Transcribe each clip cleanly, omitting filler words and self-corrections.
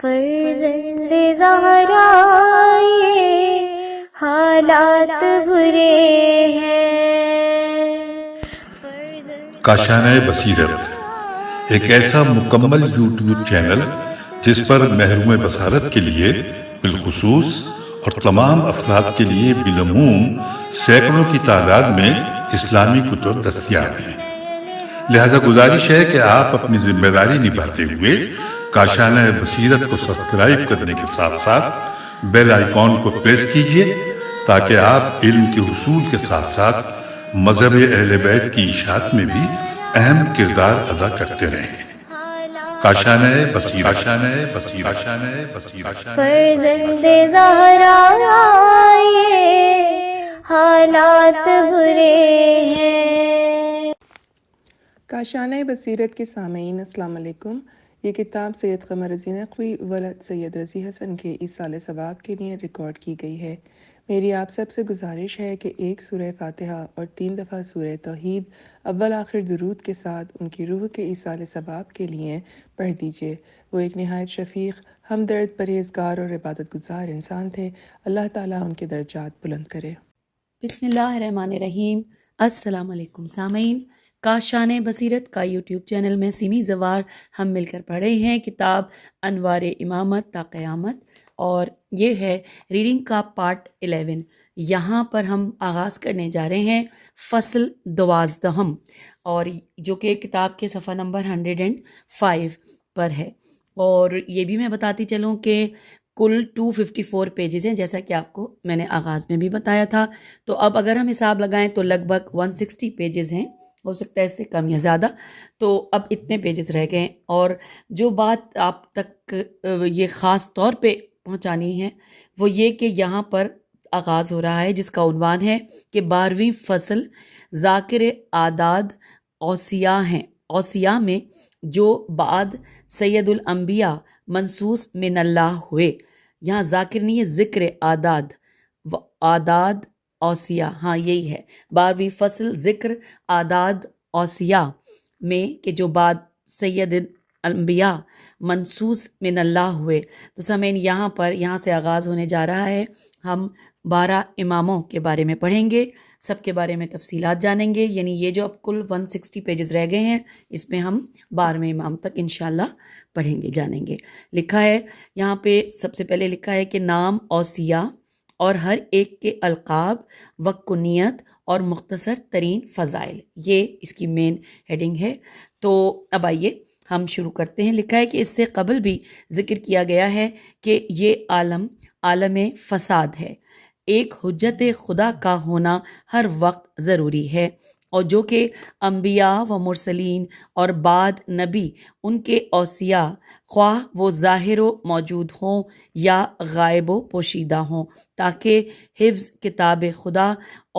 فرزند زہرا یہ حالات برے ہیں۔ کاشانۂ بصیرت ایک ایسا مکمل یوٹیوب چینل جس پر محروم بصارت کے لیے بالخصوص اور تمام افراد کے لیے بالعموم سینکڑوں کی تعداد میں اسلامی کتب دستیاب ہیں۔ لہذا گزارش ہے کہ آپ اپنی ذمہ داری نبھاتے ہوئے کاشانۂ بصیرت کو سبسکرائب کرنے کے ساتھ ساتھ بیل آئیکن کو پریس کیجیے تاکہ آپ علم کے حصول کے ساتھ ساتھ مذہب اہل بیت کی اشاعت میں بھی اہم کردار ادا کرتے رہیں۔ کاشانۂ بصیرت، کاشانۂ بصیرت، کاشانۂ بصیرت۔ فرزند زہرا یہ حالات برے ہیں۔ کاشانۂ بصیرت کے سامعین السلام علیکم۔ یہ کتاب سید قمر رضی نقوی ولد سید رضی حسن کے ایصال ثواب کے لیے ریکارڈ کی گئی ہے۔ میری آپ سب سے گزارش ہے کہ ایک سورہ فاتحہ اور 3 دفعہ سورہ توحید اول آخر درود کے ساتھ ان کی روح کے ایصال ثواب کے لیے پڑھ دیجیے۔ وہ ایک نہایت شفیق، ہمدرد، پرہیزگار اور عبادت گزار انسان تھے۔ اللہ تعالیٰ ان کے درجات بلند کرے۔ بسم اللہ الرحمن الرحیم۔ السلام علیکم سامعین، کاشانۂ بصیرت کا یوٹیوب چینل میں سیمی زوار ہم مل کر پڑھ رہے ہیں کتاب انوار امامت تا قیامت، اور یہ ہے ریڈنگ کا پارٹ 11۔ یہاں پر ہم آغاز کرنے جا رہے ہیں فصل 12، اور جو کہ کتاب کے صفحہ نمبر 105 پر ہے۔ اور یہ بھی میں بتاتی چلوں کہ کل 254 پیجز ہیں، جیسا کہ آپ کو میں نے آغاز میں بھی بتایا تھا۔ تو اب اگر ہم حساب لگائیں تو لگ بھگ 160 پیجز ہیں، ہو سکتا ہے اس سے کم یا زیادہ۔ تو اب اتنے پیجز رہ گئے، اور جو بات آپ تک یہ خاص طور پہ پہنچانی ہے وہ یہ کہ یہاں پر آغاز ہو رہا ہے جس کا عنوان ہے کہ 12ویں فصل ذاکر اعداد اوصیاء ہیں، اوصیاء میں جو بعد سید الانبیاء منصوص من اللہ ہوئے۔ یہاں ذاکر نہیں ہے، ذکر اعداد، اعداد اوصیاء، ہاں یہی ہے 12ویں فصل ذکر اعداد اوصیاء میں کہ جو بعد سید الانبیاء منصوص من اللہ ہوئے۔ تو سامعین یہاں سے آغاز ہونے جا رہا ہے۔ ہم 12 اماموں کے بارے میں پڑھیں گے، سب کے بارے میں تفصیلات جانیں گے، یعنی یہ جو اب کل 160 پیجز رہ گئے ہیں اس میں ہم 12ویں امام تک انشاءاللہ پڑھیں گے، جانیں گے۔ لکھا ہے یہاں پہ، سب سے پہلے لکھا ہے کہ نام اوصیاء اور ہر ایک کے القاب و کنیت اور مختصر ترین فضائل، یہ اس کی مین ہیڈنگ ہے۔ تو اب آئیے ہم شروع کرتے ہیں۔ لکھا ہے کہ اس سے قبل بھی ذکر کیا گیا ہے کہ یہ عالم فساد ہے، ایک حجت خدا کا ہونا ہر وقت ضروری ہے، اور جو کہ انبیاء و مرسلین اور بعد نبی ان کے اوصیاء، خواہ وہ ظاہر و موجود ہوں یا غائب و پوشیدہ ہوں، تاکہ حفظ کتاب خدا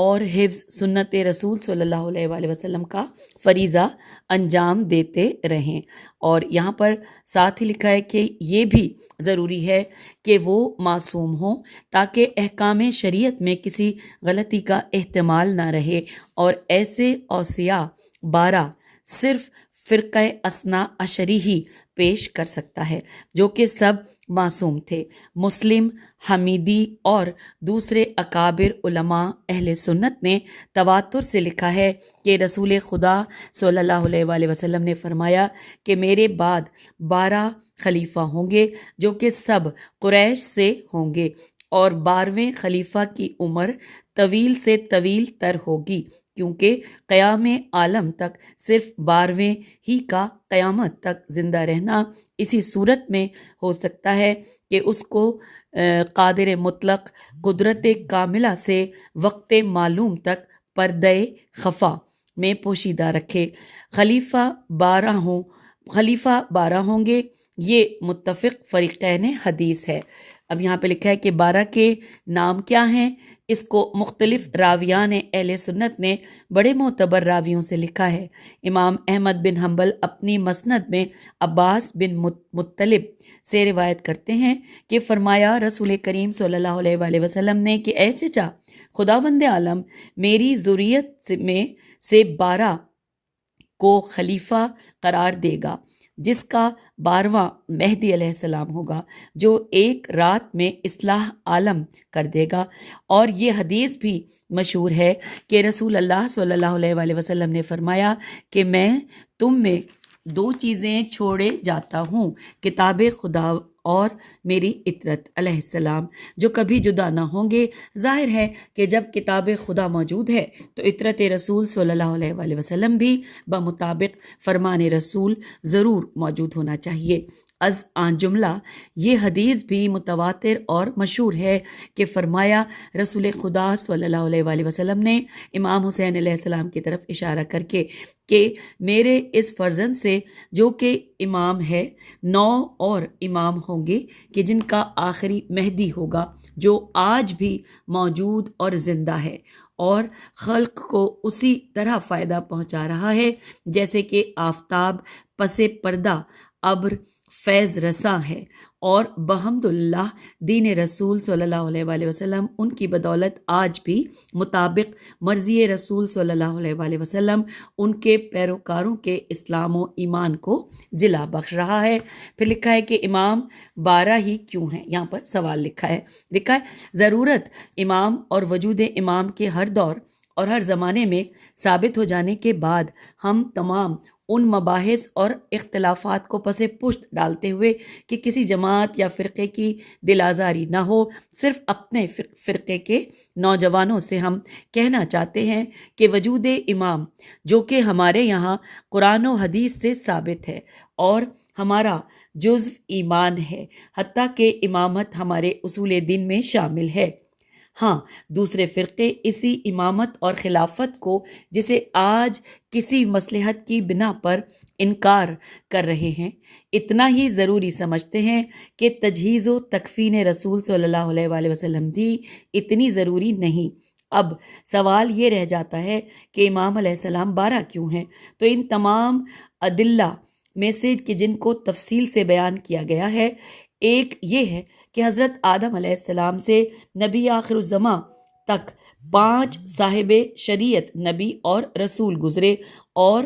اور حفظ سنت رسول صلی اللہ علیہ وآلہ وسلم کا فریضہ انجام دیتے رہیں۔ اور یہاں پر ساتھ ہی لکھا ہے کہ یہ بھی ضروری ہے کہ وہ معصوم ہوں تاکہ احکام شریعت میں کسی غلطی کا احتمال نہ رہے، اور ایسے اوصیاء 12 صرف فرقہ اثنا عشری ہی پیش کر سکتا ہے جو کہ سب معصوم تھے۔ مسلم، حمیدی اور دوسرے اکابر علماء اہل سنت نے تواتر سے لکھا ہے کہ رسول خدا صلی اللہ علیہ وآلہ وسلم نے فرمایا کہ میرے بعد 12 خلیفہ ہوں گے جو کہ سب قریش سے ہوں گے، اور 12ویں خلیفہ کی عمر طویل سے طویل تر ہوگی، کیونکہ قیام عالم تک صرف 12ویں ہی کا قیامت تک زندہ رہنا اسی صورت میں ہو سکتا ہے کہ اس کو قادر مطلق قدرت کاملہ سے وقت معلوم تک پردہ خفا میں پوشیدہ رکھے۔ خلیفہ 12 ہوں گے، یہ متفق فریقین حدیث ہے۔ اب یہاں پہ لکھا ہے کہ 12 کے نام کیا ہیں۔ اس کو مختلف راویان اہل سنت نے بڑے معتبر راویوں سے لکھا ہے۔ امام احمد بن حنبل اپنی مسند میں عباس بن مطلب سے روایت کرتے ہیں کہ فرمایا رسول کریم صلی اللہ علیہ وآلہ وسلم نے کہ اے چچا، خداوند عالم میری ذریت میں سے 12 کو خلیفہ قرار دے گا، جس کا 12واں مہدی علیہ السلام ہوگا، جو ایک رات میں اصلاح عالم کر دے گا۔ اور یہ حدیث بھی مشہور ہے کہ رسول اللہ صلی اللہ علیہ وآلہ وسلم نے فرمایا کہ میں تم میں 2 چیزیں چھوڑے جاتا ہوں، کتاب خدا اور میری اطرت علیہ السلام، جو کبھی جدا نہ ہوں گے۔ ظاہر ہے کہ جب کتاب خدا موجود ہے تو اطرت رسول صلی اللہ علیہ وآلہ وسلم بھی بمطابق فرمان رسول ضرور موجود ہونا چاہیے۔ از آن جملہ یہ حدیث بھی متواتر اور مشہور ہے کہ فرمایا رسول خدا صلی اللہ علیہ وآلہ وسلم نے امام حسین علیہ السلام کی طرف اشارہ کر کے کہ میرے اس فرزند سے جو کہ امام ہے 9 اور امام ہوں گے کہ جن کا آخری مہدی ہوگا، جو آج بھی موجود اور زندہ ہے اور خلق کو اسی طرح فائدہ پہنچا رہا ہے جیسے کہ آفتاب پس پردہ ابر فیض رساں ہے، اور بحمداللہ دین رسول صلی اللہ علیہ وآلہ وسلم ان کی بدولت آج بھی مطابق مرضی رسول صلی اللہ علیہ وآلہ وسلم ان کے پیروکاروں کے اسلام و ایمان کو جلا بخش رہا ہے۔ پھر لکھا ہے کہ امام 12 ہی کیوں ہیں؟ یہاں پر سوال لکھا ہے ضرورت امام اور وجود امام کے ہر دور اور ہر زمانے میں ثابت ہو جانے کے بعد ہم تمام ان مباحث اور اختلافات کو پس پشت ڈالتے ہوئے کہ کسی جماعت یا فرقے کی دل آزاری نہ ہو، صرف اپنے فرقے کے نوجوانوں سے ہم کہنا چاہتے ہیں کہ وجود امام جو کہ ہمارے یہاں قرآن و حدیث سے ثابت ہے اور ہمارا جزو ایمان ہے، حتیٰ کہ امامت ہمارے اصول دین میں شامل ہے۔ ہاں، دوسرے فرقے اسی امامت اور خلافت کو، جسے آج کسی مصلحت کی بنا پر انکار کر رہے ہیں، اتنا ہی ضروری سمجھتے ہیں کہ تجہیز و تکفین رسول صلی اللہ علیہ وآلہ وسلم بھی اتنی ضروری نہیں۔ اب سوال یہ رہ جاتا ہے کہ امام علیہ السلام 12 کیوں ہیں؟ تو ان تمام ادلہ میں سے کہ جن کو تفصیل سے بیان کیا گیا ہے، ایک یہ ہے کہ حضرت آدم علیہ السلام سے نبی آخر الزماں تک 5 صاحب شریعت نبی اور رسول گزرے، اور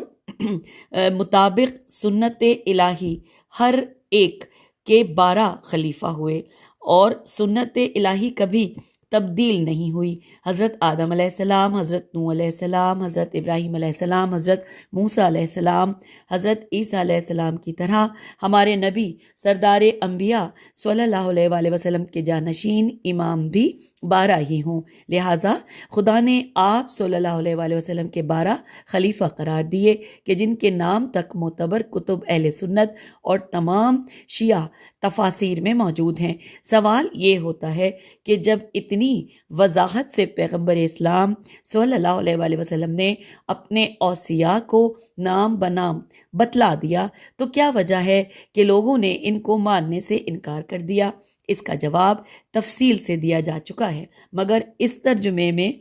مطابق سنت الہی ہر ایک کے 12 خلیفہ ہوئے، اور سنت الہی کبھی تبدیل نہیں ہوئی۔ حضرت آدم علیہ السلام، حضرت نوح علیہ السلام، حضرت ابراہیم علیہ السلام، حضرت موسیٰ علیہ السلام، حضرت عیسیٰ علیہ السلام کی طرح ہمارے نبی سردار انبیاء صلی اللہ علیہ وآلہ وسلم کے جانشین امام بھی 12 ہی ہوں۔ لہٰذا خدا نے آپ صلی اللہ علیہ وآلہ وسلم کے 12 خلیفہ قرار دیے کہ جن کے نام تک معتبر کتب اہل سنت اور تمام شیعہ تفاسیر میں موجود ہیں۔ سوال یہ ہوتا ہے کہ جب اتنی وضاحت سے پیغمبر اسلام صلی اللہ علیہ وآلہ وسلم نے اپنے اوصیاء کو نام بنام بتلا دیا تو کیا وجہ ہے کہ لوگوں نے ان کو ماننے سے انکار کر دیا؟ اس کا جواب تفصیل سے دیا جا چکا ہے، مگر اس ترجمے میں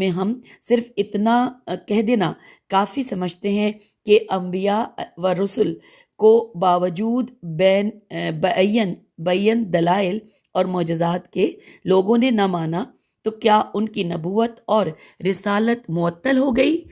ہم صرف اتنا کہہ دینا کافی سمجھتے ہیں کہ انبیاء و رسل کو باوجود بین دلائل اور معجزات کے لوگوں نے نہ مانا، تو کیا ان کی نبوت اور رسالت معطل ہو گئی؟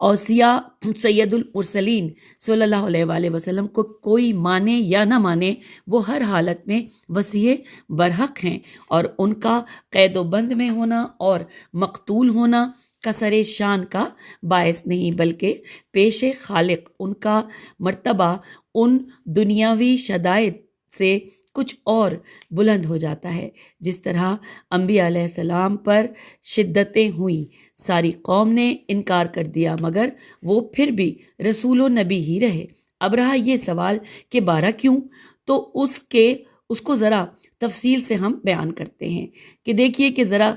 اوصیاء سید المرسلین صلی اللہ علیہ وآلہ وسلم کو کوئی مانے یا نہ مانے، وہ ہر حالت میں وسیع برحق ہیں، اور ان کا قید و بند میں ہونا اور مقتول ہونا کسر شان کا باعث نہیں، بلکہ پیش خالق ان کا مرتبہ ان دنیاوی شدائد سے کچھ اور بلند ہو جاتا ہے۔ جس طرح انبیاء علیہ السلام پر شدتیں ہوئیں، ساری قوم نے انکار کر دیا، مگر وہ پھر بھی رسول و نبی ہی رہے۔ اب رہا یہ سوال کہ 12 کیوں، تو اس کو ذرا تفصیل سے ہم بیان کرتے ہیں کہ دیکھیے کہ ذرا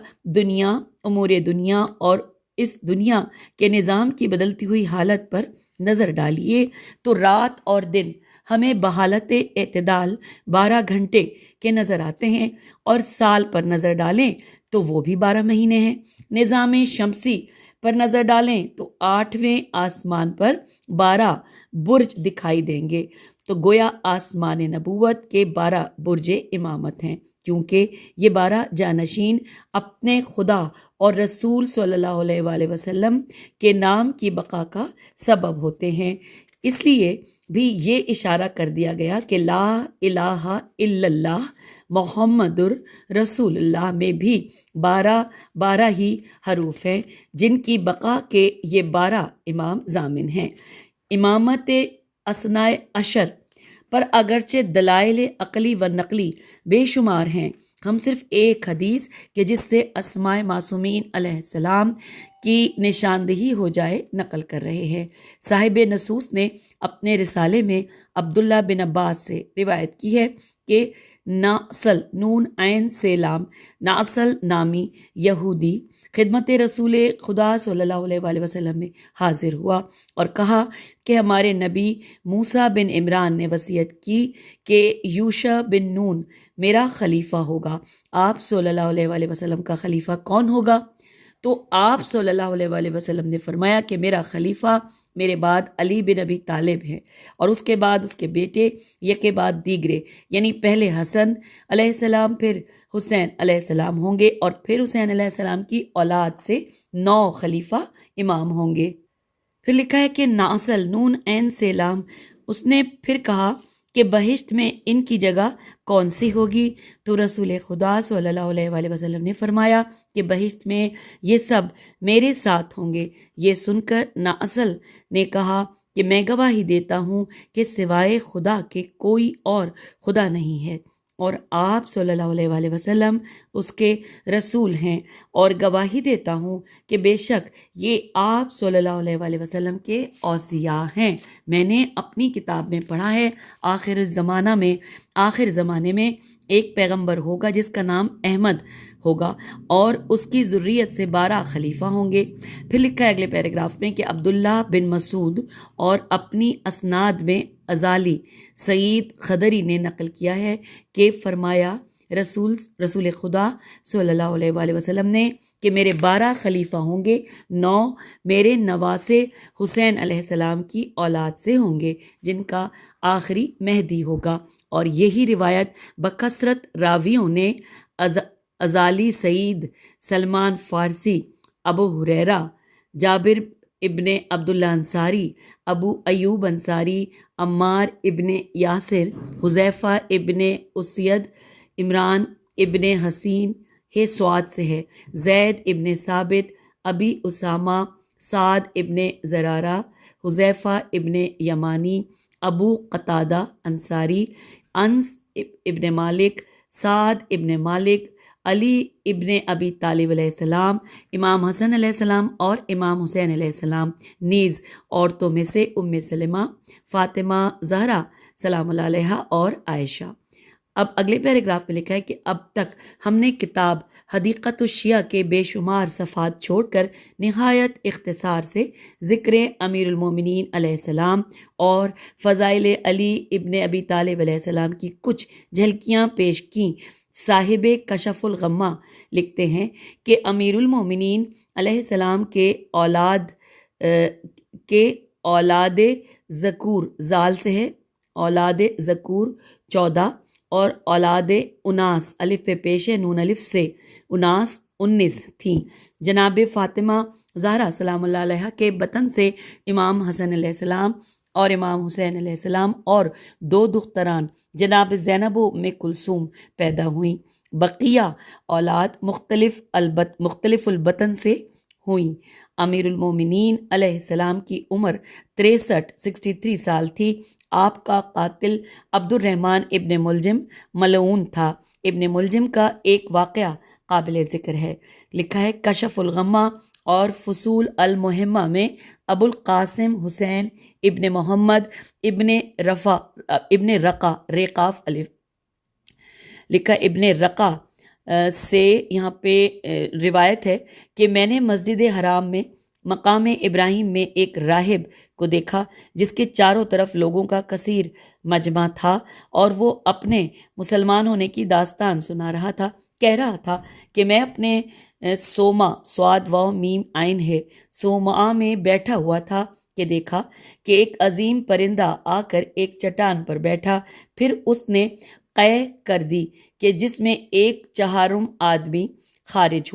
امور دنیا اور اس دنیا کے نظام کی بدلتی ہوئی حالت پر نظر ڈالیے تو رات اور دن ہمیں بحالت اعتدال 12 گھنٹے کے نظر آتے ہیں، اور سال پر نظر ڈالیں تو وہ بھی 12 مہینے ہیں۔ نظام شمسی پر نظر ڈالیں تو 8ویں آسمان پر 12 برج دکھائی دیں گے، تو گویا آسمان نبوت کے 12 برج امامت ہیں، کیونکہ یہ 12 جانشین اپنے خدا اور رسول صلی اللہ علیہ وآلہ وسلم کے نام کی بقا کا سبب ہوتے ہیں۔ اس لیے بھی یہ اشارہ کر دیا گیا کہ لا الہ الا اللہ محمد رسول اللہ میں بھی 12 ہی حروف ہیں جن کی بقا کے یہ 12 امام ضامن ہیں۔ امامت اثنائے عشر پر اگرچہ دلائل عقلی و نقلی بے شمار ہیں، ہم صرف ایک حدیث کہ جس سے اسماء معصومین علیہ السلام کی نشاندہی ہو جائے نقل کر رہے ہیں۔ صاحب نصوص نے اپنے رسالے میں عبداللہ بن عباس سے روایت کی ہے کہ ناصل نون عین سے لام ناصل نامی یہودی خدمت رسول خدا صلی اللہ علیہ وآلہ وسلم میں حاضر ہوا اور کہا کہ ہمارے نبی موسیٰ بن عمران نے وصیت کی کہ یوشع بن نون میرا خلیفہ ہوگا۔ آپ صلی اللہ علیہ وآلہ وسلم کا خلیفہ کون ہوگا؟ تو آپ صلی اللہ علیہ وآلہ وسلم نے فرمایا کہ میرا خلیفہ میرے بعد علی بن ابی طالب ہیں، اور اس کے بعد اس کے بیٹے، یکے بعد دیگرے، یعنی پہلے حسن علیہ السلام، پھر حسین علیہ السلام ہوں گے، اور پھر حسین علیہ السلام کی اولاد سے 9 خلیفہ امام ہوں گے۔ پھر لکھا ہے کہ ناصل نون عین سے لام، اس نے پھر کہا کہ بہشت میں ان کی جگہ کون سی ہوگی؟ تو رسول خدا صلی اللہ علیہ وآلہ وسلم نے فرمایا کہ بہشت میں یہ سب میرے ساتھ ہوں گے۔ یہ سن کر ناصل نے کہا کہ میں گواہی دیتا ہوں کہ سوائے خدا کے کوئی اور خدا نہیں ہے، اور آپ صلی اللہ علیہ وآلہ وسلم اس کے رسول ہیں، اور گواہی دیتا ہوں کہ بے شک یہ آپ صلی اللہ علیہ وآلہ وسلم کے اوصیاء ہیں۔ میں نے اپنی کتاب میں پڑھا ہے آخر زمانے میں ایک پیغمبر ہوگا جس کا نام احمد ہوگا، اور اس کی ذریت سے 12 خلیفہ ہوں گے۔ پھر لکھا ہے اگلے پیراگراف میں کہ عبداللہ بن مسعود اور اپنی اسناد میں ازالی سعید خدری نے نقل کیا ہے کہ فرمایا رسول خدا صلی اللہ علیہ وآلہ وسلم نے کہ میرے 12 خلیفہ ہوں گے، 9 میرے نواسے حسین علیہ السلام کی اولاد سے ہوں گے جن کا آخری مہدی ہوگا۔ اور یہی روایت بکثرت راویوں نے ازالی سعید، سلمان فارسی، ابو ہریرہ، جابر ابن عبداللہ انصاری، ابو ایوب انصاری، عمار ابن یاسر، حذیفہ ابن اسید، عمران ابن حسین سواد سے ہے، زید ابن ثابت، ابی اسامہ، سعد ابن زرارہ، حذیفہ ابن یمانی، ابو قتادہ انصاری، انس ابن مالک، سعد ابن مالک، علی ابن ابی طالب علیہ السلام، امام حسن علیہ السلام اور امام حسین علیہ السلام، نیز عورتوں میں سے ام سلمہ، فاطمہ زہرا سلام اللہ علیہا اور عائشہ۔ اب اگلے پیراگراف میں لکھا ہے کہ اب تک ہم نے کتاب حدیقۃ الشیعہ کے بے شمار صفحات چھوڑ کر نہایت اختصار سے ذکر امیر المومنین علیہ السلام اور فضائل علی ابن ابی طالب علیہ السلام کی کچھ جھلکیاں پیش کیں۔ صاحب کشف الغمہ لکھتے ہیں کہ امیر المومنین علیہ السلام کے اولاد ذکور زال سے ہے، اولاد ذکور 14 اور اولاد اناس الف پہ پیش ہے نون الف سے اناس 19 تھیں۔ جناب فاطمہ زہرا سلام اللہ علیہ کے بطن سے امام حسن علیہ السلام اور امام حسین علیہ السلام اور 2 دختران جناب زینب و ام کلثوم پیدا ہوئیں۔ بقیہ اولاد مختلف البطن سے ہوئیں۔ امیر المومنین علیہ السلام کی عمر 63 سال تھی۔ آپ کا قاتل عبد الرحمن ابن ملجم ملعون تھا۔ ابن ملجم کا ایک واقعہ قابل ذکر ہے۔ لکھا ہے کشف الغمہ اور فصول المہمہ میں ابو القاسم حسین ابن محمد ابن رقا ریقاف الف لکھا ابن رقا سے یہاں پہ روایت ہے کہ میں نے مسجد حرام میں مقام ابراہیم میں ایک راہب کو دیکھا جس کے چاروں طرف لوگوں کا کثیر مجمع تھا، اور وہ اپنے مسلمان ہونے کی داستان سنا رہا تھا۔ کہہ رہا تھا کہ میں اپنے سوما سواد و میم عین ہے سوما میں بیٹھا ہوا تھا کہ دیکھا کہ ایک عظیم پرندہ آ کر ایک چٹان پر بیٹھا، پھر اس نے قے کر دی کہ جس میں ایک چہارم آدمی خارج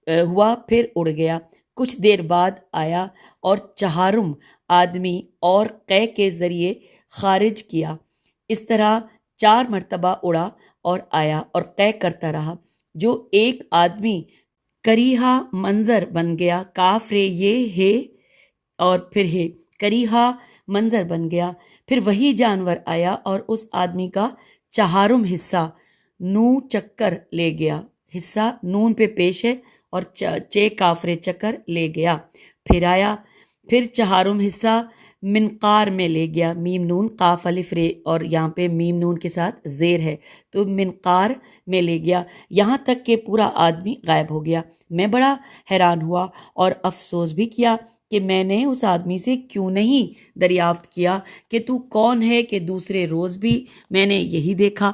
ہوا پھر اڑ گیا، کچھ دیر بعد آیا اور چہارم آدمی اور قے کے ذریعے خارج کیا، اس طرح 4 مرتبہ اڑا اور آیا اور قے کرتا رہا، جو ایک آدمی کریہا منظر بن گیا، کاف رے یہ ہے اور پھر ہے، کریہا منظر بن گیا، پھر وہی جانور آیا اور اس آدمی کا چہارم حصہ نو چکر لے گیا، حصہ نون پہ پیش ہے اور چے کافرے چکر لے گیا، پھر آیا، پھر چہارم حصہ منقار میں لے گیا، میم نون قاف الف رے اور یہاں پہ میم نون کے ساتھ زیر ہے تو منقار میں لے گیا، یہاں تک کہ پورا آدمی غائب ہو گیا۔ میں بڑا حیران ہوا اور افسوس بھی کیا کہ میں نے اس آدمی سے کیوں نہیں دریافت کیا کہ تو کون ہے، کہ دوسرے روز بھی میں نے یہی دیکھا۔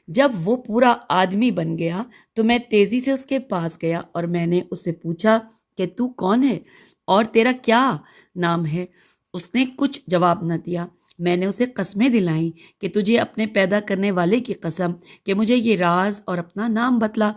جب وہ پورا آدمی بن گیا تو میں تیزی سے اس کے پاس گیا اور میں نے اس سے پوچھا کہ تو کون ہے اور تیرا کیا نام ہے؟ اس نے کچھ جواب نہ دیا۔ میں نے اسے قسمیں دلائیں کہ تجھے اپنے پیدا کرنے والے کی قسم کہ مجھے یہ راز اور اپنا نام بتلا،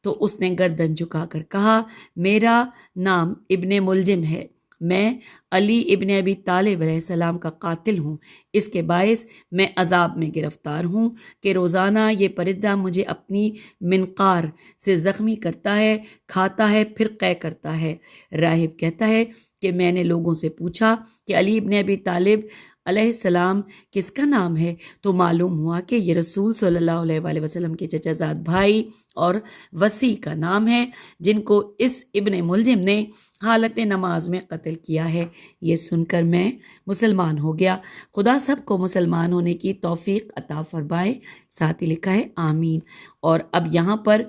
تو اس نے گردن جھکا کر کہا، میرا نام ابن ملجم ہے، میں علی ابن ابی طالب علیہ السلام کا قاتل ہوں، اس کے باعث میں عذاب میں گرفتار ہوں کہ روزانہ یہ پرندہ مجھے اپنی منقار سے زخمی کرتا ہے، کھاتا ہے، پھر قے کرتا ہے۔ راہب کہتا ہے کہ میں نے لوگوں سے پوچھا کہ علی ابن ابی طالب علیہ السلام کس کا نام ہے، تو معلوم ہوا کہ یہ رسول صلی اللہ علیہ وآلہ وسلم کے چچا زاد بھائی اور وسیع کا نام ہے، جن کو اس ابن ملجم نے حالت نماز میں قتل کیا ہے۔ یہ سن کر میں مسلمان ہو گیا۔ خدا سب کو مسلمان ہونے کی توفیق عطا فرمائے۔ ساتھ ہی لکھا ہے آمین۔ اور اب یہاں پر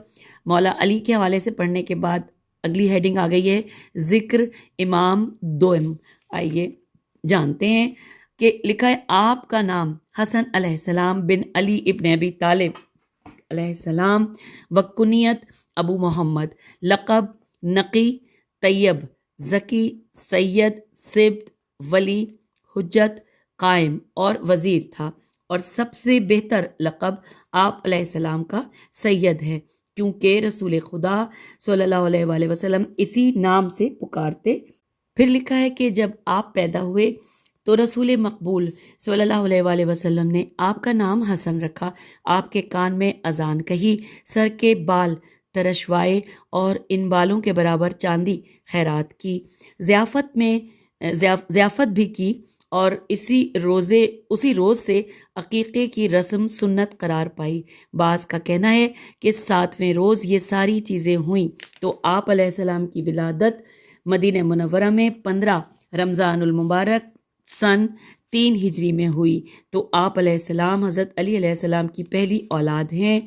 مولا علی کے حوالے سے پڑھنے کے بعد اگلی ہیڈنگ آ گئی ہے ذکر امام دوم۔ آئیے جانتے ہیں کہ لکھا ہے آپ کا نام حسن علیہ السلام بن علی ابن ابی طالب علیہ السلام وکنیت ابو محمد، لقب نقی، طیب، ذکی، سید، سبت، ولی، حجت، قائم اور وزیر تھا، اور سب سے بہتر لقب آپ علیہ السلام کا سید ہے، کیونکہ رسول خدا صلی اللہ علیہ وآلہ وسلم اسی نام سے پکارتے۔ پھر لکھا ہے کہ جب آپ پیدا ہوئے تو رسول مقبول صلی اللہ علیہ وآلہ وسلم نے آپ کا نام حسن رکھا، آپ کے کان میں اذان کہی، سر کے بال ترشوائے اور ان بالوں کے برابر چاندی خیرات کی، ضیافت بھی کی، اور اسی روز سے عقیقے کی رسم سنت قرار پائی۔ بعض کا کہنا ہے کہ 7ویں روز یہ ساری چیزیں ہوئیں، تو آپ علیہ السلام کی ولادت مدینہ منورہ میں 15 رمضان المبارک سن 3 ہجری میں ہوئی، تو آپ علیہ السلام حضرت علی علیہ السلام کی پہلی اولاد ہیں۔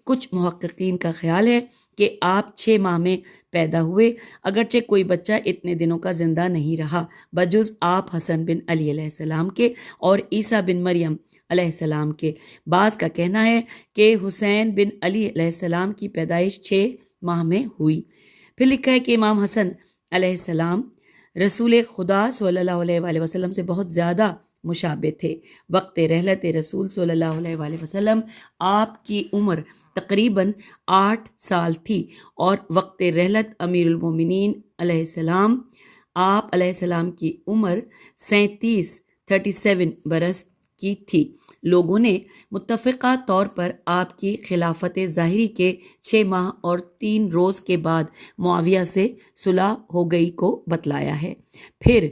کچھ محققین کا خیال ہے کہ آپ 6 ماہ میں پیدا ہوئے، اگرچہ کوئی بچہ اتنے دنوں کا زندہ نہیں رہا بجز آپ حسن بن علی علیہ السلام کے اور عیسیٰ بن مریم علیہ السلام کے۔ بعض کا کہنا ہے کہ حسین بن علی علیہ السلام کی پیدائش 6 ماہ میں ہوئی۔ پھر لکھا ہے کہ امام حسن علیہ السلام رسول خدا صلی اللہ علیہ وآلہ وسلم سے بہت زیادہ مشابہ تھے۔ وقت رحلت رسول صلی اللہ علیہ وآلہ وسلم آپ کی عمر تقریباً 8 سال تھی، اور وقت رحلت امیر المومنین علیہ السلام آپ علیہ السلام کی عمر 37 برس کی تھی۔ لوگوں نے متفقہ طور پر آپ کی خلافت ظاہری کے 6 ماہ اور 3 روز کے بعد معاویہ سے صلح ہو گئی کو بتلایا ہے۔ پھر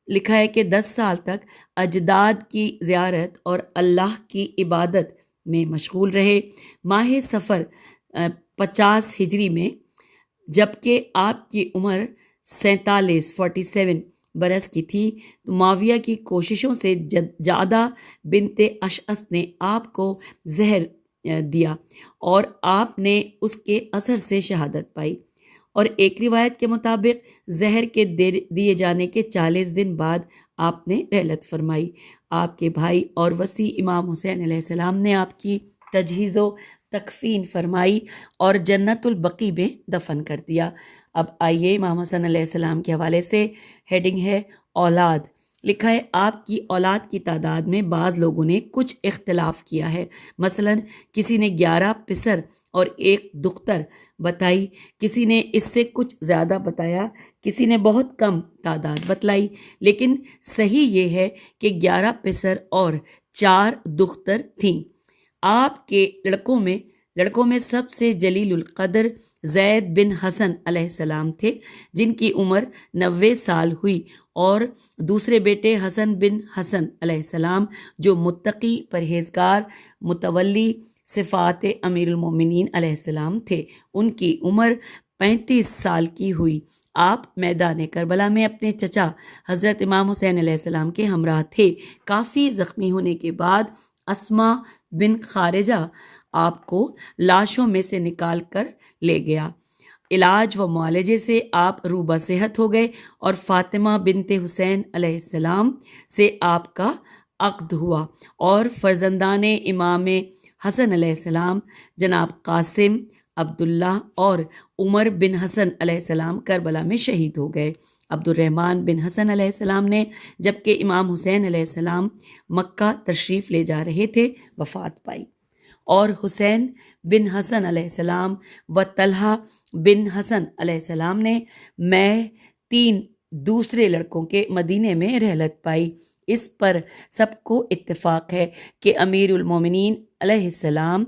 لکھا ہے کہ 10 سال تک اجداد کی زیارت اور اللہ کی عبادت میں مشغول رہے۔ ماہ صفر 50 ہجری میں جبکہ آپ کی عمر 47 برس کی تھی، تو معاویہ کی کوششوں سے جعدہ بنت اشعث نے آپ کو زہر دیا اور آپ نے اس کے اثر سے شہادت پائی، اور ایک روایت کے مطابق زہر کے دیے جانے کے 40 دن بعد آپ نے رحلت فرمائی۔ آپ کے بھائی اور وسیع امام حسین علیہ السلام نے آپ کی تجہیز و تکفین فرمائی اور جنت البقیع میں دفن کر دیا۔ اب آئیے امام حسن علیہ السلام کے حوالے سے ہیڈنگ ہے اولاد۔ لکھا ہے آپ کی اولاد کی تعداد میں بعض لوگوں نے کچھ اختلاف کیا ہے، مثلا کسی نے 11 پسر اور 1 دختر بتائی، کسی نے اس سے کچھ زیادہ بتایا، کسی نے بہت کم تعداد بتلائی، لیکن صحیح یہ ہے کہ 11 پسر اور 4 دختر تھیں۔ آپ کے لڑکوں میں سب سے جلیل القدر زید بن حسن علیہ السلام تھے، جن کی عمر 90 سال ہوئی، اور دوسرے بیٹے حسن بن حسن علیہ السلام جو متقی، پرہیزگار، متولی صفات امیر المومنین علیہ السلام تھے، ان کی عمر 35 سال کی ہوئی۔ آپ میدان کربلا میں اپنے چچا حضرت امام حسین علیہ السلام کے ہمراہ تھے۔ کافی زخمی ہونے کے بعد اسما بن خارجہ آپ کو لاشوں میں سے نکال کر لے گیا۔ علاج و معالجے سے آپ روبہ صحت ہو گئے اور فاطمہ بنت حسین علیہ السلام سے آپ کا عقد ہوا، اور فرزندان امام حسن علیہ السلام جناب قاسم، عبداللہ اور عمر بن حسن علیہ السلام کربلا میں شہید ہو گئے۔ عبد الرحمن بن حسن علیہ السلام نے جبکہ امام حسین علیہ السلام مکہ تشریف لے جا رہے تھے وفات پائی، اور حسین بن حسن علیہ السلام و طلحہ بن حسن علیہ السلام نے میں 3 دوسرے لڑکوں کے مدینے میں رحلت پائی۔ اس پر سب کو اتفاق ہے کہ امیر المومنین علیہ السلام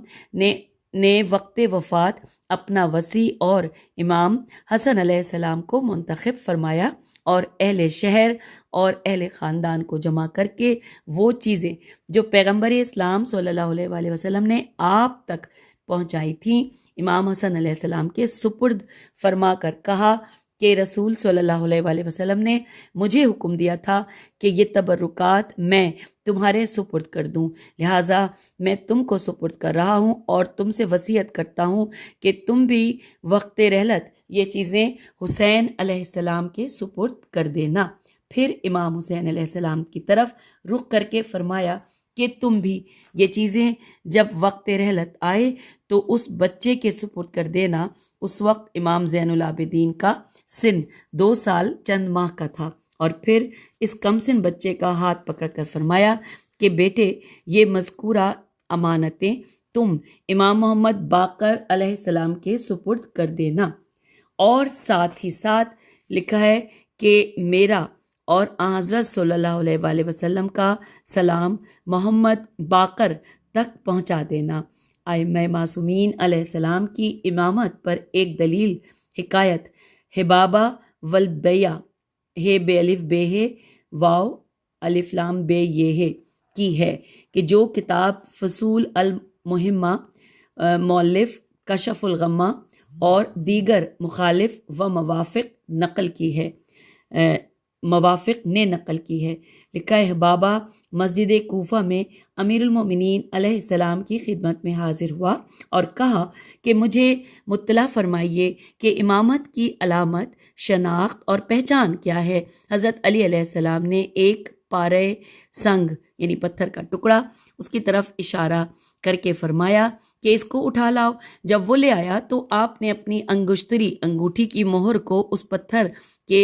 نے وقت وفات اپنا وصی اور امام حسن علیہ السلام کو منتخب فرمایا، اور اہل شہر اور اہل خاندان کو جمع کر کے وہ چیزیں جو پیغمبر اسلام صلی اللہ علیہ وآلہ وسلم نے آپ تک پہنچائی تھیں، امام حسن علیہ السلام کے سپرد فرما کر کہا کہ رسول صلی اللہ علیہ وآلہ وسلم نے مجھے حکم دیا تھا کہ یہ تبرکات میں تمہارے سپرد کر دوں، لہٰذا میں تم کو سپرد کر رہا ہوں، اور تم سے وصیت کرتا ہوں کہ تم بھی وقت رحلت یہ چیزیں حسین علیہ السلام کے سپرد کر دینا۔ پھر امام حسین علیہ السلام کی طرف رخ کر کے فرمایا کہ تم بھی یہ چیزیں جب وقت رحلت آئے تو اس بچے کے سپرد کر دینا۔ اس وقت امام زین العابدین کا سن 2 سال چند ماہ کا تھا، اور پھر اس کم سن بچے کا ہاتھ پکڑ کر فرمایا کہ بیٹے، یہ مذکورہ امانتیں تم امام محمد باقر علیہ السلام کے سپرد کر دینا، اور ساتھ ہی ساتھ لکھا ہے کہ میرا اور حضرت صلی اللہ علیہ وآلہ وسلم کا سلام محمد باقر تک پہنچا دینا۔ ائمہ معصومین علیہ السلام کی امامت پر ایک دلیل حکایت حبابہ والبیہ ہے بے الف بے ہے واو الف لام بے یہ ہے کی ہے کہ جو کتاب فصول المہمہ مؤلف کشف الغمہ اور دیگر مخالف و موافق نے نقل کی ہے۔ لکھا ہے بابا مسجد کوفہ میں امیر المومنین علیہ السلام کی خدمت میں حاضر ہوا اور کہا کہ مجھے مطلع فرمائیے کہ امامت کی علامت، شناخت اور پہچان کیا ہے۔ حضرت علی علیہ السلام نے ایک پارے سنگ یعنی پتھر کا ٹکڑا اس کی طرف اشارہ کر کے فرمایا کہ اس کو اٹھا لاؤ۔ جب وہ لے آیا تو آپ نے اپنی انگشتری انگوٹھی کی مہر کو اس پتھر کے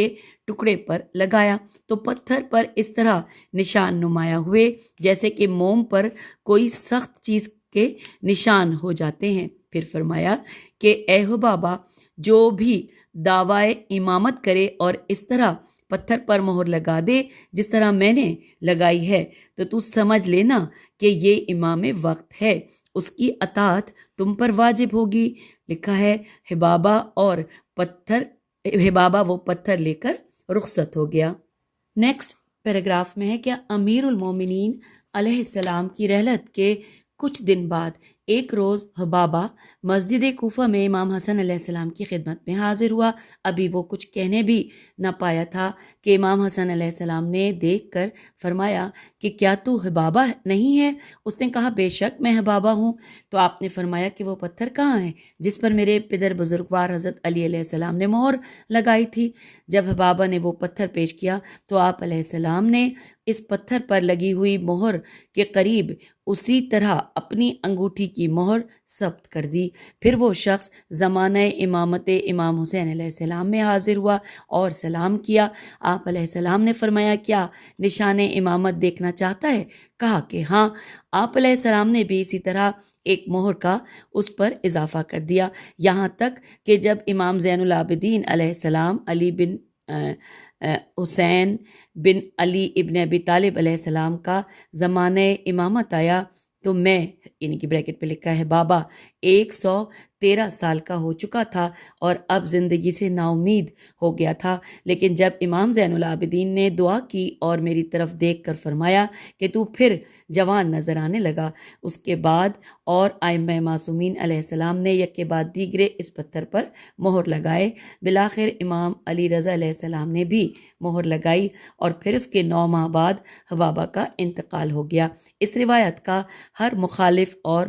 ٹکڑے پر لگایا تو پتھر پر اس طرح نشان نمایاں ہوئے جیسے کہ موم پر کوئی سخت چیز کے نشان ہو جاتے ہیں۔ پھر فرمایا کہ اے حبابہ، جو بھی دعوی امامت کرے اور اس طرح پتھر پر مہر لگا دے جس طرح میں نے لگائی ہے تو تو سمجھ لینا کہ یہ امام وقت ہے، اس کی اطاعت تم پر واجب ہوگی۔ لکھا ہے حبابہ وہ پتھر لے کر رخصت ہو گیا۔ نیکسٹ پیراگراف میں ہے کہ امیر المومنین علیہ السلام کی رحلت کے کچھ دن بعد ایک روز حبابہ مسجد کوفہ میں امام حسن علیہ السلام کی خدمت میں حاضر ہوا۔ ابھی وہ کچھ کہنے بھی نہ پایا تھا کہ امام حسن علیہ السلام نے دیکھ کر فرمایا کہ کیا تو حبابہ نہیں ہے؟ اس نے کہا بے شک میں حبابہ ہوں۔ تو آپ نے فرمایا کہ وہ پتھر کہاں ہے جس پر میرے پدر بزرگوار حضرت علی علیہ السلام نے مہر لگائی تھی؟ جب حبابہ نے وہ پتھر پیش کیا تو آپ علیہ السلام نے اس پتھر پر لگی ہوئی مہر کے قریب اسی طرح اپنی انگوٹھی کی مہر ثبت کر دی۔ پھر وہ شخص زمانہ امامت امام حسین علیہ السلام میں حاضر ہوا اور سلام کیا۔ آپ علیہ السلام نے فرمایا کیا نشان امامت دیکھنا چاہتا ہے؟ کہا کہ ہاں۔ آپ علیہ السلام نے بھی اسی طرح ایک مہر کا اس پر اضافہ کر دیا، یہاں تک کہ جب امام زین العابدین علیہ السلام علی بن حسین بن علی ابن ابی طالب علیہ السلام کا زمانہ امامت آیا تو میں، یعنی کہ بریکٹ پہ لکھا ہے بابا، 113 سال کا ہو چکا تھا اور اب زندگی سے نا امید ہو گیا تھا۔ لیکن جب امام زین العابدین نے دعا کی اور میری طرف دیکھ کر فرمایا کہ تو پھر جوان نظر آنے لگا، اس کے بعد اور ائمہ معصومین علیہ السلام نے یک کے بعد دیگرے اس پتھر پر مہر لگائے۔ بالآخر امام علی رضا علیہ السلام نے بھی مہر لگائی اور پھر اس کے 9 ماہ بعد حبابہ کا انتقال ہو گیا۔ اس روایت کا ہر مخالف اور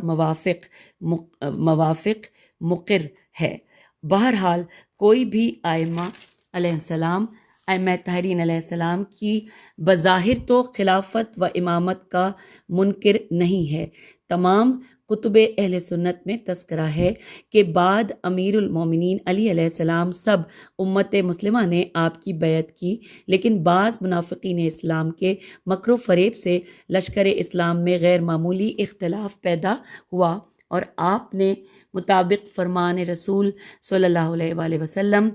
موافق مقر ہے۔ بہرحال کوئی بھی ائمہ علیہ السلام، ائمہ طاہرین علیہ السلام کی بظاہر تو خلافت و امامت کا منکر نہیں ہے۔ تمام کتب اہل سنت میں تذکرہ ہے کہ بعد امیر المومنین علی علیہ السلام سب امت مسلمہ نے آپ کی بیعت کی، لیکن بعض منافقین اسلام کے مکر و فریب سے لشکر اسلام میں غیر معمولی اختلاف پیدا ہوا اور آپ نے مطابق فرمان رسول صلی اللہ علیہ وآلہ وسلم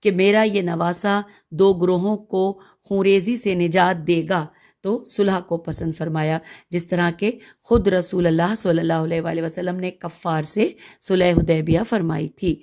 کہ میرا یہ نواسہ 2 گروہوں کو خونریزی سے نجات دے گا تو صلح کو پسند فرمایا، جس طرح کہ خود رسول اللہ صلی اللہ علیہ وآلہ وسلم نے کفار سے صلح حدیبیہ فرمائی تھی۔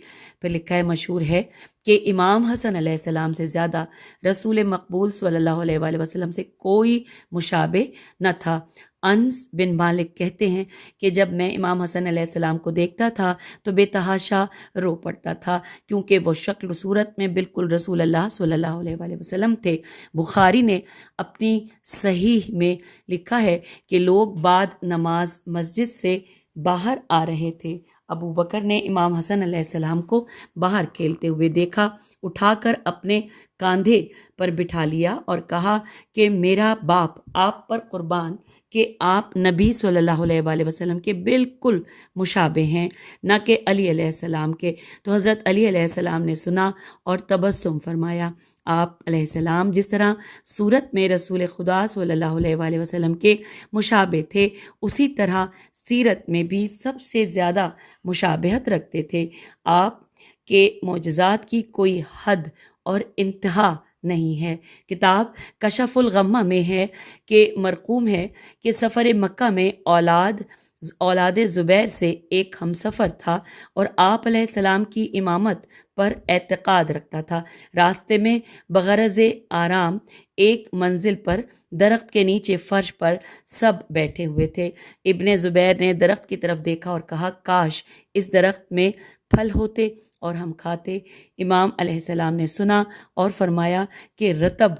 پھر لکھا ہے، مشہور ہے کہ امام حسن علیہ السلام سے زیادہ رسول مقبول صلی اللہ علیہ وآلہ وسلم سے کوئی مشابہ نہ تھا۔ انس بن مالک کہتے ہیں کہ جب میں امام حسن علیہ السلام کو دیکھتا تھا تو بے تحاشا رو پڑتا تھا، کیونکہ وہ شکل و صورت میں بالکل رسول اللہ صلی اللہ علیہ وآلہ وسلم تھے۔ بخاری نے اپنی صحیح میں لکھا ہے کہ لوگ بعد نماز مسجد سے باہر آ رہے تھے۔ ابو بکر نے امام حسن علیہ السلام کو باہر کھیلتے ہوئے دیکھا، اٹھا کر اپنے کاندھے پر بٹھا لیا اور کہا کہ میرا باپ آپ پر قربان کہ آپ نبی صلی اللہ علیہ وآلہ وسلم کے بالکل مشابہ ہیں، نہ کہ علی علیہ السلام کے۔ تو حضرت علی علیہ السلام نے سنا اور تبسم فرمایا۔ آپ علیہ السلام جس طرح صورت میں رسول خدا صلی اللہ علیہ وآلہ وسلم کے مشابہ تھے، اسی طرح سیرت میں بھی سب سے زیادہ مشابہت رکھتے تھے۔ آپ کے معجزات کی کوئی حد اور انتہا نہیں ہے۔ کتاب کشف الغمہ میں ہے کہ مرقوم ہے کہ سفر مکہ میں اولاد زبیر سے ایک ہم سفر تھا اور آپ علیہ السلام کی امامت پر اعتقاد رکھتا تھا۔ راستے میں بغرض آرام ایک منزل پر درخت کے نیچے فرش پر سب بیٹھے ہوئے تھے۔ ابن زبیر نے درخت کی طرف دیکھا اور کہا کاش اس درخت میں پھل ہوتے اور ہم کھاتے۔ امام علیہ السلام نے سنا اور فرمایا کہ رطب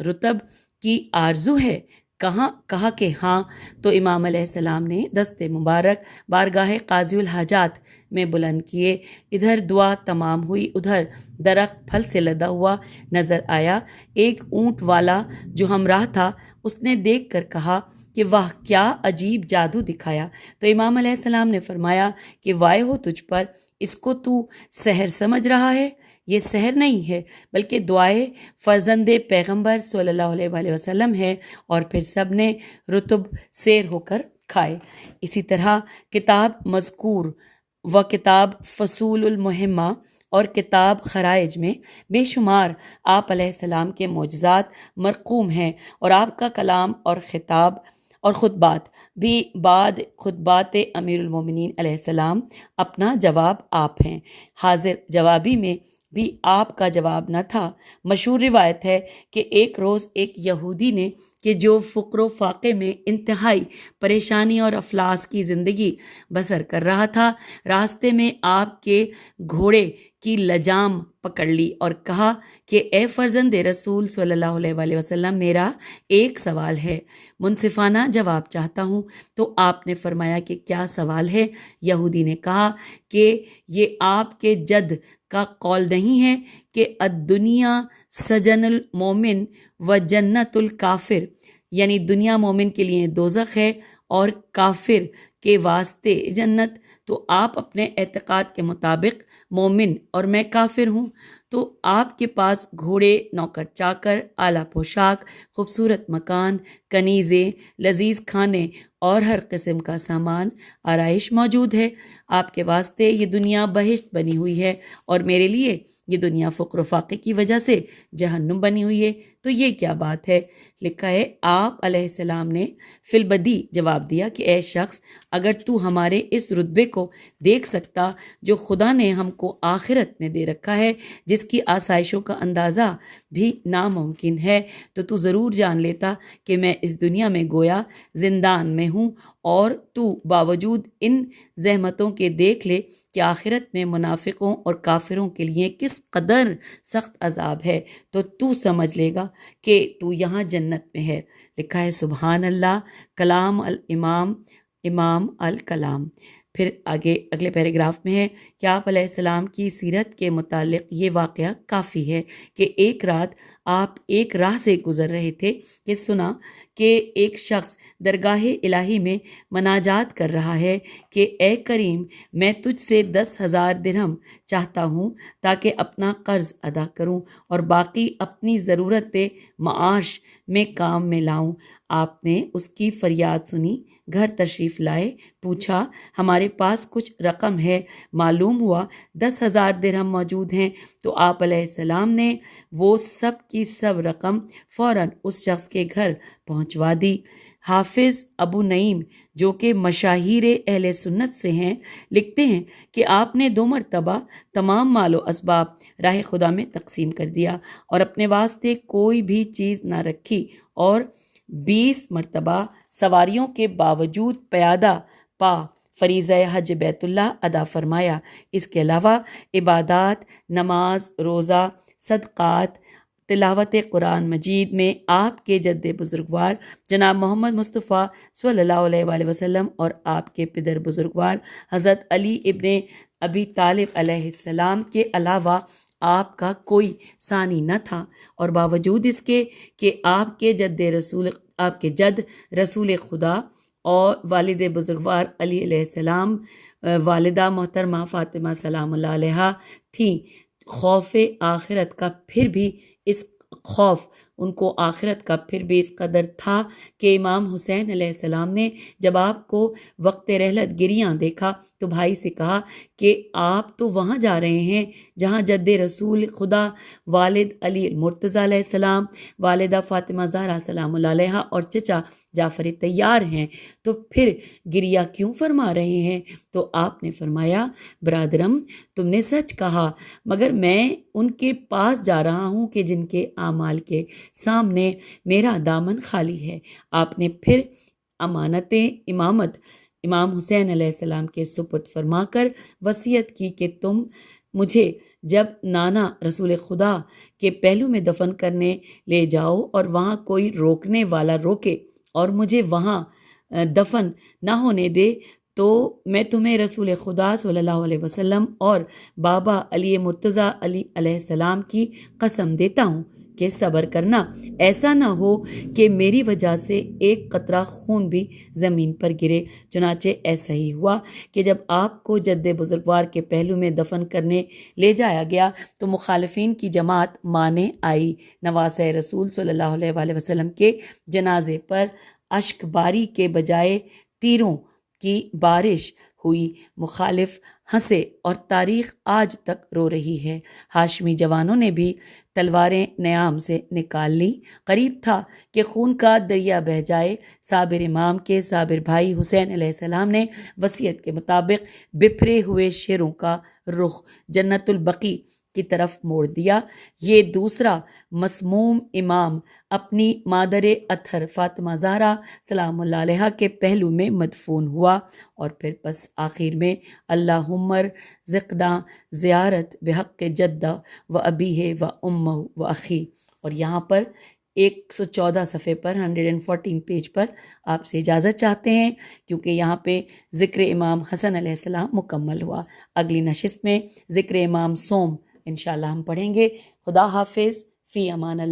رطب کی آرزو ہے؟ کہا کہ ہاں۔ تو امام علیہ السلام نے دست مبارک بارگاہ قاضی الحاجات میں بلند کیے، ادھر دعا تمام ہوئی، ادھر درخت پھل سے لدا ہوا نظر آیا۔ ایک اونٹ والا جو ہمراہ تھا اس نے دیکھ کر کہا کہ واہ کیا عجیب جادو دکھایا۔ تو امام علیہ السلام نے فرمایا کہ وائے ہو تجھ پر، اس کو تو سحر سمجھ رہا ہے؟ یہ سحر نہیں ہے بلکہ دعائے فرزند پیغمبر صلی اللہ علیہ وآلہ وسلم ہے۔ اور پھر سب نے رطب سیر ہو کر کھائے۔ اسی طرح کتاب مذکور و کتاب فصول المہمہ اور کتاب خرائج میں بے شمار آپ علیہ السلام کے معجزات مرقوم ہیں، اور آپ کا کلام اور خطاب اور خطبات بھی بعد خطبات امیر المومنین علیہ السلام اپنا جواب آپ ہیں۔ حاضر جوابی میں بھی آپ کا جواب نہ تھا۔ مشہور روایت ہے کہ ایک روز ایک یہودی نے کہ جو فقر و فاقے میں انتہائی پریشانی اور افلاس کی زندگی بسر کر رہا تھا، راستے میں آپ کے گھوڑے کی لجام پکڑ لی اور کہا کہ اے فرزند رسول صلی اللہ علیہ وآلہ وسلم، میرا ایک سوال ہے، منصفانہ جواب چاہتا ہوں۔ تو آپ نے فرمایا کہ کیا سوال ہے؟ یہودی نے کہا کہ یہ آپ کے جد کا قول نہیں ہے کہ الدنیا سجن المومن و جنت الکافر، یعنی دنیا مومن کے لیے دوزخ ہے اور کافر کے واسطے جنت، تو آپ اپنے اعتقاد کے مطابق مومن اور میں کافر ہوں، تو آپ کے پاس گھوڑے، نوکر چاکر، اعلیٰ پوشاک، خوبصورت مکان، کنیزیں، لذیذ کھانے اور ہر قسم کا سامان آرائش موجود ہے۔ آپ کے واسطے یہ دنیا بہشت بنی ہوئی ہے اور میرے لیے یہ دنیا فقر و فاقے کی وجہ سے جہنم بنی ہوئی ہے، تو یہ کیا بات ہے؟ لکھا ہے آپ علیہ السلام نے فی البدی جواب دیا کہ اے شخص، اگر تو ہمارے اس رتبے کو دیکھ سکتا جو خدا نے ہم کو آخرت میں دے رکھا ہے، جس کی آسائشوں کا اندازہ بھی ناممکن ہے، تو ضرور جان لیتا کہ میں اس دنیا میں گویا زندان میں ہوں، اور تو باوجود ان زحمتوں کے دیکھ لے کہ آخرت میں منافقوں اور کافروں کے لیے کس قدر سخت عذاب ہے، تو سمجھ لے گا کہ تو یہاں جنت میں ہے۔ لکھا ہے سبحان اللہ، کلام الامام، امام الکلام۔ پھر آگے اگلے پیراگراف میں ہے کہ آپ علیہ السلام کی سیرت کے متعلق یہ واقعہ کافی ہے کہ ایک رات آپ ایک راہ سے گزر رہے تھے کہ سنا کہ ایک شخص درگاہ الہی میں مناجات کر رہا ہے کہ اے کریم، میں تجھ سے 10,000 درہم چاہتا ہوں تاکہ اپنا قرض ادا کروں اور باقی اپنی ضرورت معاش میں کام میں لاؤں۔ آپ نے اس کی فریاد سنی، گھر تشریف لائے، پوچھا ہمارے پاس کچھ رقم ہے، معلوم ہوا 10,000 درہم موجود ہیں، تو آپ علیہ السلام نے وہ سب کی سب رقم فوراً اس شخص کے گھر پہنچوا دی۔ حافظ ابو نعیم جو کہ مشاہیر اہل سنت سے ہیں، لکھتے ہیں کہ آپ نے 2 مرتبہ تمام مال و اسباب راہ خدا میں تقسیم کر دیا اور اپنے واسطے کوئی بھی چیز نہ رکھی، اور 20 مرتبہ سواریوں کے باوجود پیادہ پا فریضہ حج بیت اللہ ادا فرمایا۔ اس کے علاوہ عبادات، نماز، روزہ، صدقات، تلاوت قرآن مجید میں آپ کے جد بزرگوار جناب محمد مصطفیٰ صلی اللہ علیہ وآلہ وسلم اور آپ کے پدر بزرگوار حضرت علی ابن ابی طالب علیہ السلام کے علاوہ آپ کا کوئی ثانی نہ تھا، اور باوجود اس کے کہ آپ کے جد رسول خدا اور والد بزرگوار علی علیہ السلام، والدہ محترمہ فاطمہ سلام اللہ علیہا تھیں، خوف آخرت کا پھر بھی اس قدر تھا کہ امام حسین علیہ السلام نے جب آپ کو وقت رحلت گریاں دیکھا تو بھائی سے کہا کہ آپ تو وہاں جا رہے ہیں جہاں جد رسول خدا والد علی مرتضیٰ علیہ السلام، والدہ فاطمہ زہرا سلام اللہ علیہا اور چچا جعفر طیار ہیں، تو پھر گریہ کیوں فرما رہے ہیں؟ تو آپ نے فرمایا برادرم، تم نے سچ کہا، مگر میں ان کے پاس جا رہا ہوں کہ جن کے اعمال کے سامنے میرا دامن خالی ہے۔ آپ نے پھر امانت امامت امام حسین علیہ السلام کے سپرد فرما کر وصیت کی کہ تم مجھے جب نانا رسول خدا کے پہلو میں دفن کرنے لے جاؤ اور وہاں کوئی روکنے والا روکے اور مجھے وہاں دفن نہ ہونے دے، تو میں تمہیں رسول خدا صلی اللہ علیہ وسلم اور بابا علی مرتضیٰ علی علیہ السلام کی قسم دیتا ہوں کہ صبر کرنا، ایسا نہ ہو کہ میری وجہ سے ایک قطرہ خون بھی زمین پر گرے۔ چنانچہ ایسا ہی ہوا کہ جب آپ کو جد بزرگوار کے پہلو میں دفن کرنے لے جایا گیا تو مخالفین کی جماعت مانے آئی۔ نواسہ رسول صلی اللہ علیہ وآلہ وسلم کے جنازے پر اشک باری کے بجائے تیروں کی بارش ہوئی، مخالف ہنسے اور تاریخ آج تک رو رہی ہے۔ ہاشمی جوانوں نے بھی تلواریں نیام سے نکال لی، قریب تھا کہ خون کا دریا بہہ جائے۔ صابر امام کے صابر بھائی حسین علیہ السلام نے وصیت کے مطابق بپھرے ہوئے شیروں کا رخ جنت البقیع کی طرف موڑ دیا۔ یہ دوسرا مسموم امام اپنی مادر اطہر فاطمہ زہرا سلام اللہ علیہا کے پہلو میں مدفون ہوا، اور پھر بس آخر میں اللہم ارزقنا زیارت بحق جدہ و ابیہ و امہ و اخی، اور یہاں پر 114 صفحے پر 114 پیج پر آپ سے اجازت چاہتے ہیں کیونکہ یہاں پہ ذکر امام حسن علیہ السلام مکمل ہوا۔ اگلی نشست میں ذکر امام سوم انشاءاللہ ہم پڑھیں گے۔ خدا حافظ، فی امان اللہ۔